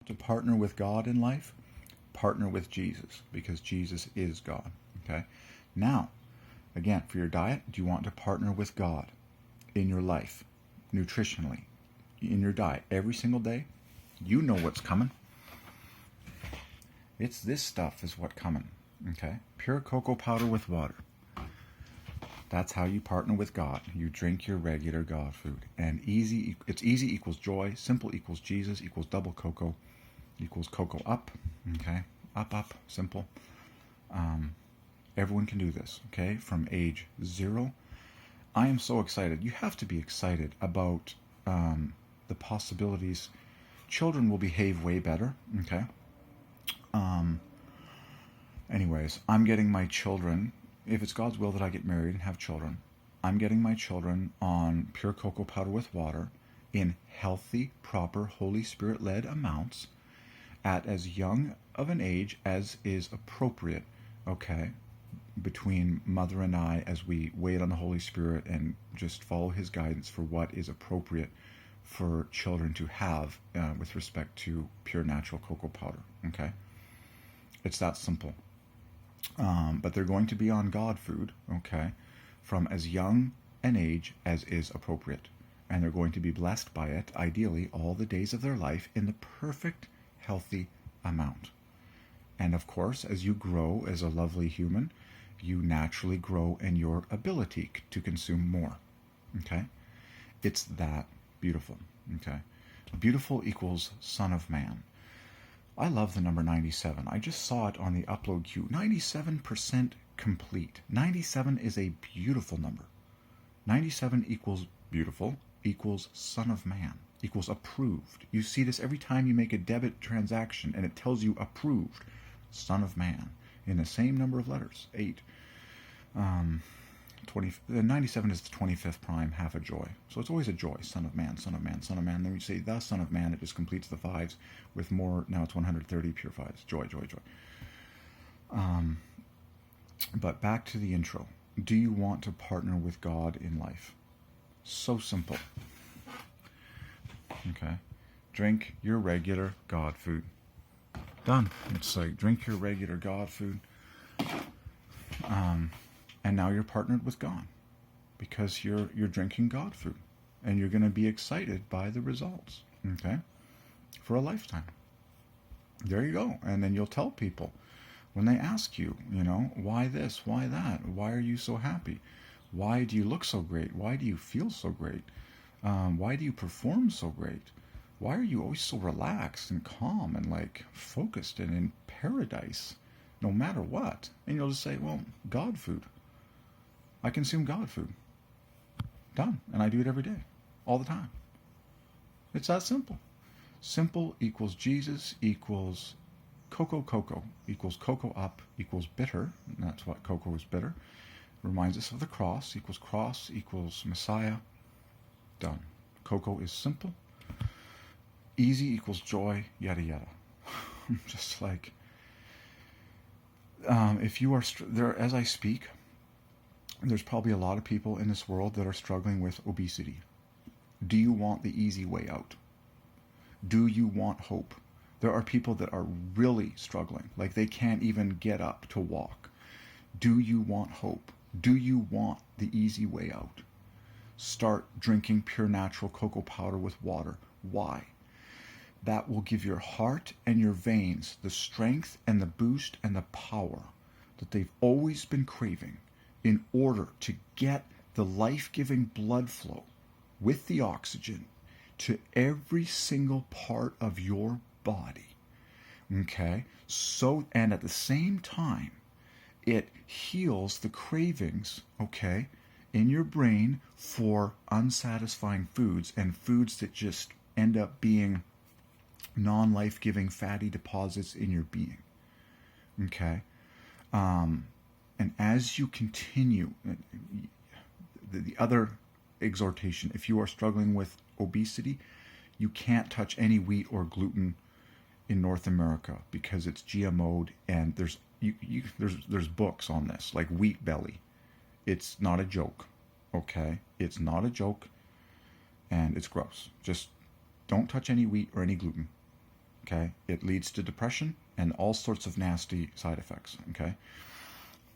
To partner with God in life, partner with Jesus, because Jesus is God. Okay? Now, again, for your diet, do you want to partner with God in your life, nutritionally, in your diet, every single day? You know what's coming. It's this stuff is what's coming. Okay? Pure cocoa powder with water. That's how you partner with God. You drink your regular God food. And it's easy equals joy. Simple equals Jesus equals double cocoa equals cocoa up. Okay? Up, simple. Everyone can do this. Okay? From age 0. I am so excited. You have to be excited about the possibilities. Children will behave way better. Okay? Anyways, I'm getting my children, if it's God's will that I get married and have children, I'm getting my children on pure cocoa powder with water in healthy, proper, Holy Spirit-led amounts at as young of an age as is appropriate, okay, between mother and I as we wait on the Holy Spirit and just follow his guidance for what is appropriate for children to have with respect to pure natural cocoa powder, okay? It's that simple. But they're going to be on God food, okay, from as young an age as is appropriate. And they're going to be blessed by it, ideally, all the days of their life in the perfect, healthy amount. And of course, as you grow as a lovely human, you naturally grow in your ability to consume more, okay? It's that beautiful, okay? Beautiful equals Son of Man. I love the number 97. I just saw it on the upload queue. 97% complete. 97 is a beautiful number. 97 equals beautiful, equals Son of Man, equals approved. You see this every time you make a debit transaction and it tells you approved. Son of Man in the same number of letters, 8. 97 is the 25th prime, half a joy. So it's always a joy. Son of Man, Son of Man, Son of Man. Then we say the Son of Man. It just completes the 5s with more. Now it's 130 pure 5s. Joy, joy, joy. But back to the intro. Do you want to partner with God in life? So simple. Okay. Drink your regular God food. Done. It's like drink your regular God food. And now you're partnered with God because you're drinking God food, and you're going to be excited by the results, okay, for a lifetime. There you go. And then you'll tell people when they ask you, why this, why that, why are you so happy, why do you look so great, why do you feel so great, why do you perform so great, why are you always so relaxed and calm and like focused and in paradise no matter what. And you'll just say, well, God food. I consume God food. Done. And I do it every day, all the time. It's that simple. Simple equals Jesus equals cocoa equals cocoa up equals bitter. And that's what cocoa is, bitter. Reminds us of the cross equals Messiah. Done. Cocoa is simple. Easy equals joy, yada yada. Just like if you are there as I speak, there's probably a lot of people in this world that are struggling with obesity. Do you want the easy way out? Do you want hope? There are people that are really struggling, like they can't even get up to walk. Do you want hope? Do you want the easy way out? Start drinking pure natural cocoa powder with water. Why? That will give your heart and your veins the strength and the boost and the power that they've always been craving in order to get the life-giving blood flow with the oxygen to every single part of your body. Okay? So, and at the same time, it heals the cravings, okay, in your brain for unsatisfying foods and foods that just end up being non-life-giving fatty deposits in your being. Okay? And as you continue, the other exhortation, if you are struggling with obesity, you can't touch any wheat or gluten in North America because it's GMO'd, and there's books on this, like Wheat Belly. It's not a joke, okay? It's not a joke, and it's gross. Just don't touch any wheat or any gluten. Okay, it leads to depression and all sorts of nasty side effects. Okay,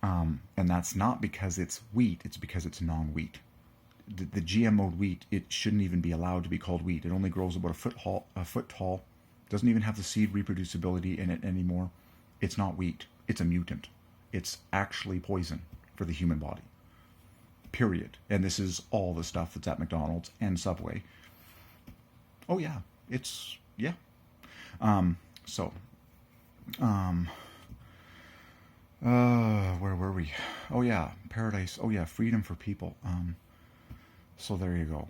and that's not because it's wheat; it's because it's non-wheat. The GMO wheat, it shouldn't even be allowed to be called wheat. It only grows about a foot tall, doesn't even have the seed reproducibility in it anymore. It's not wheat. It's a mutant. It's actually poison for the human body. Period. And this is all the stuff that's at McDonald's and Subway. Oh yeah, it's yeah. So, where were we? Oh yeah, paradise. Oh yeah, freedom for people. So there you go.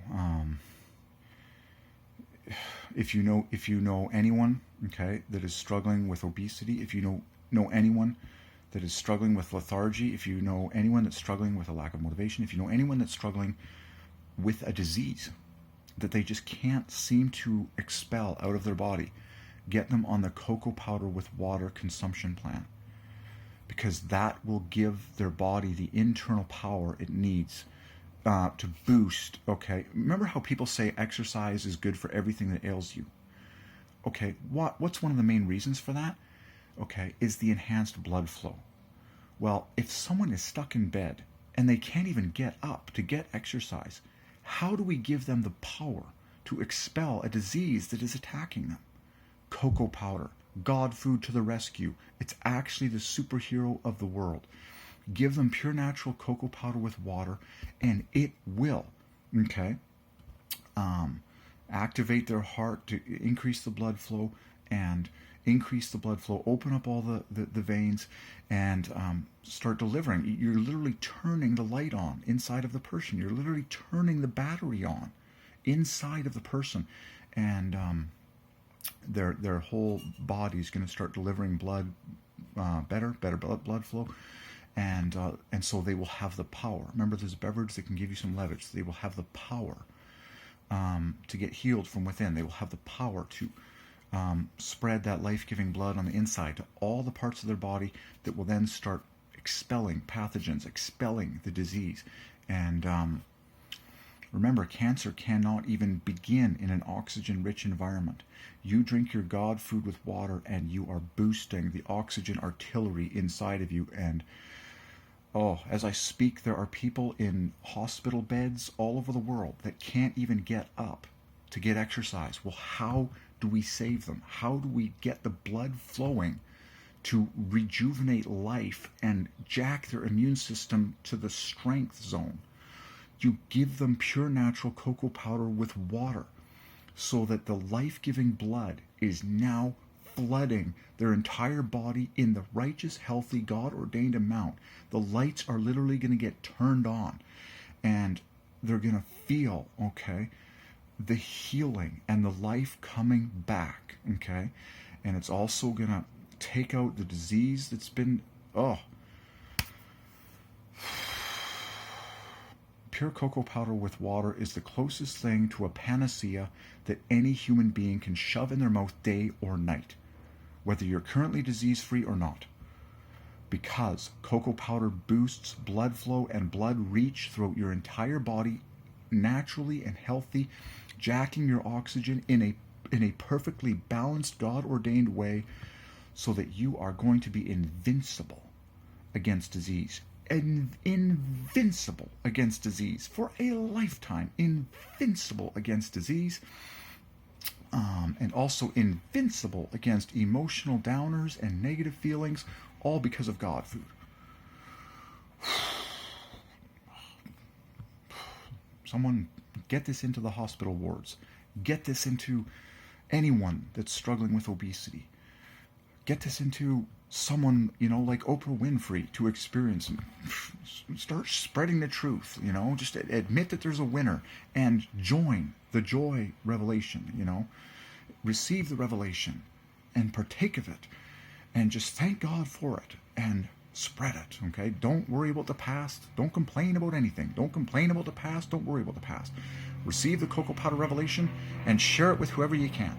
If you know anyone, okay, that is struggling with obesity, if you know anyone that is struggling with lethargy, if you know anyone that's struggling with a lack of motivation, if you know anyone that's struggling with a disease that they just can't seem to expel out of their body, get them on the cocoa powder with water consumption plan, because that will give their body the internal power it needs to boost. Okay, remember how people say exercise is good for everything that ails you? Okay, what's one of the main reasons for that? Okay, is the enhanced blood flow. Well, if someone is stuck in bed and they can't even get up to get exercise, how do we give them the power to expel a disease that is attacking them? Cocoa powder, God food to the rescue. It's actually the superhero of the world. Give them pure natural cocoa powder with water, and it will, okay, activate their heart to increase the blood flow and increase the blood flow, open up all the veins, and start delivering. You're literally turning the light on inside of the person. You're literally turning the battery on inside of the person, and their whole body is going to start delivering blood, better blood flow. And so they will have the power. Remember, there's a beverage that can give you some leverage. They will have the power to get healed from within. They will have the power to spread that life-giving blood on the inside to all the parts of their body that will then start expelling pathogens, expelling the disease. And remember, cancer cannot even begin in an oxygen-rich environment. You drink your God food with water, and you are boosting the oxygen artillery inside of you. And oh, as I speak, there are people in hospital beds all over the world that can't even get up to get exercise. Well, how do we save them? How do we get the blood flowing to rejuvenate life and jack their immune system to the strength zone? You give them pure natural cocoa powder with water so that the life-giving blood is now flooding their entire body in the righteous, healthy, God-ordained amount. The lights are literally going to get turned on, and they're going to feel, okay, the healing and the life coming back, okay? And it's also going to take out the disease that's been, Pure cocoa powder with water is the closest thing to a panacea that any human being can shove in their mouth day or night, whether you're currently disease-free or not. Because cocoa powder boosts blood flow and blood reach throughout your entire body naturally and healthy, jacking your oxygen in a perfectly balanced, God-ordained way, so that you are going to be invincible against disease. Invincible against disease for a lifetime. Invincible against disease. And also invincible against emotional downers and negative feelings, all because of God food. Someone get this into the hospital wards. Get this into anyone that's struggling with obesity. Get this into someone, like Oprah Winfrey to experience and start spreading the truth, just admit that there's a winner and join the joy revelation, receive the revelation and partake of it and just thank God for it and spread it, okay? Don't worry about the past. Don't complain about anything. Don't complain about the past. Don't worry about the past. Receive the cocoa powder revelation and share it with whoever you can.